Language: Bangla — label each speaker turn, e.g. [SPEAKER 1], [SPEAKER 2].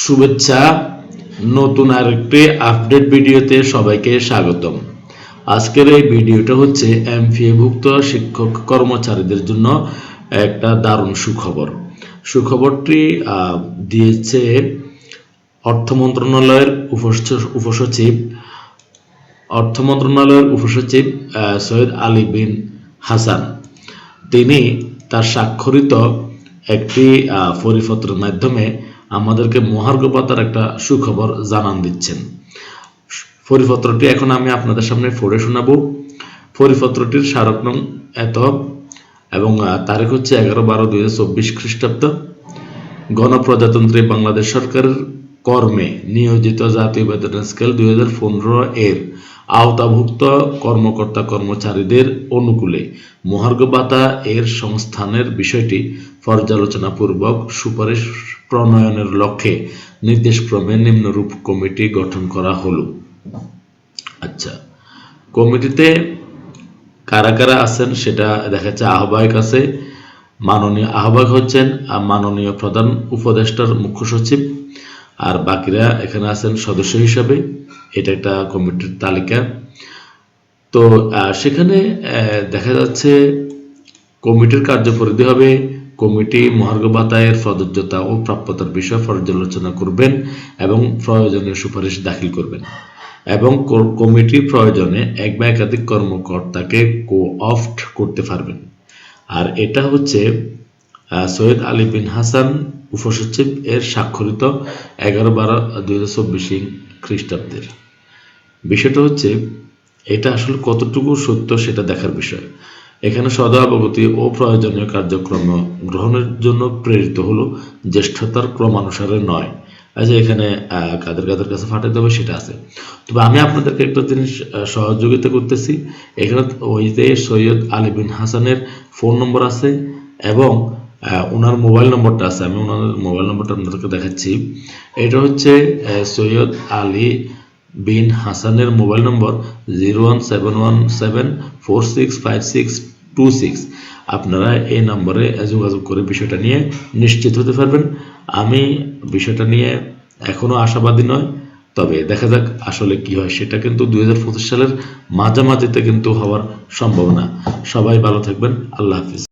[SPEAKER 1] শুভেচ্ছা, নতুন আরেকটি আপডেট ভিডিওতে সবাইকে স্বাগতম। আজকের এই ভিডিওটা হচ্ছে এমফিএ ভুক্ত শিক্ষক কর্মচারীদের জন্য একটা দারুণ সুখবর। সুখবরটি দিয়েছে অর্থ মন্ত্রণালয়ের উপসচিব সৈয়দ আলী বিন হাসান। তিনি তার স্বাক্ষরিত একটি পরিপত্রের মাধ্যমে আমাদেরকে মহার্ঘ ভাতার একটা সুখবর জানান দিচ্ছেন। পরিপত্রটি এখন আমি আপনাদের সামনে পড়ে শোনাবো। পরিপত্রটির স্মারক নং এত এবং তারিখ হচ্ছে 11/12/2024 খ্রিস্টাব্দ। গণপ্রজাতন্ত্রী বাংলাদেশ সরকারের কর্মে নিয়োজিত জাতীয় বেতন স্কেল 2015 এর আওতাভুক্ত কর্মকর্তা কর্মচারীদের অনুকূলে মহার্ঘ ভাতা এর সংস্থানের বিষয়টি পর্যালোচনা পূর্বক সুপারিশ প্রণয়নের লক্ষ্যে নির্দেশক্রমে নিম্নরূপ কমিটি গঠন করা হলো। আচ্ছা, কমিটিতে কারা কারা আছেন সেটা দেখা যাচ্ছে। আহ্বায়ক আছে, মাননীয় আহ্বায়ক হচ্ছেন মাননীয় প্রধান উপদেষ্টার মুখ্য সচিব, আর বাকিরা এখানে আছেন সদস্য হিসাবে। এটা একটা কমিটির তালিকা। তো সেখানে দেখা যাচ্ছে কমিটির কার্যপরিধি হবে কমিটি মহার্ঘ ভাতায়ের প্রযোজ্যতা ও প্রাপ্যতার বিষয় পর্যালোচনা করবেন এবং প্রয়োজনীয় সুপারিশ দাখিল করবেন এবং কমিটি প্রয়োজনে এক বা একাধিক কর্মকর্তাকে কো-অপ্ট করতে পারবেন। আর এটা হচ্ছে সৈয়দ আলী বিন হাসান উপসচিব এর স্বাক্ষরিত 11/12/2024 খ্রিস্টাব্দের। বিষয়টা হচ্ছে এটা আসলে কতটুকু সত্য সেটা দেখার বিষয়। এখানে সদা অবগতি ও প্রয়োজনীয় কার্যক্রম গ্রহণের জন্য প্রেরিত হলো, জ্যেষ্ঠতার ক্রমানুসারে নয়। আচ্ছা, এখানে কাদের কাদের কাছে পাঠাতে হবে সেটা আছে। তবে আমি আপনাদেরকে একটা জিনিস সহযোগিতা করতেছি। এখানে ওই যে সৈয়দ আলী বিন হাসানের ফোন নম্বর আছে এবং ওনার মোবাইল নম্বরটা আছে। আমি ওনার মোবাইল নম্বরটা আপনাদেরকে দেখাচ্ছি। এটা হচ্ছে সৈয়দ আলী বিন হাসানের মোবাইল নম্বর 01717465626। আপনারা এই নম্বরে যোগাযোগ করে বিষয়টা নিয়ে নিশ্চিত হতে পারবেন। আমি বিষয়টা নিয়ে এখনো আশাবাদী নয়, তবে দেখা যাক আসলে কি হয়। সেটা কিন্তু 2025 সালের মাঝামাঝিতে কিন্তু হওয়ার সম্ভাবনা। সবাই ভালো থাকবেন। আল্লাহ হাফিজ।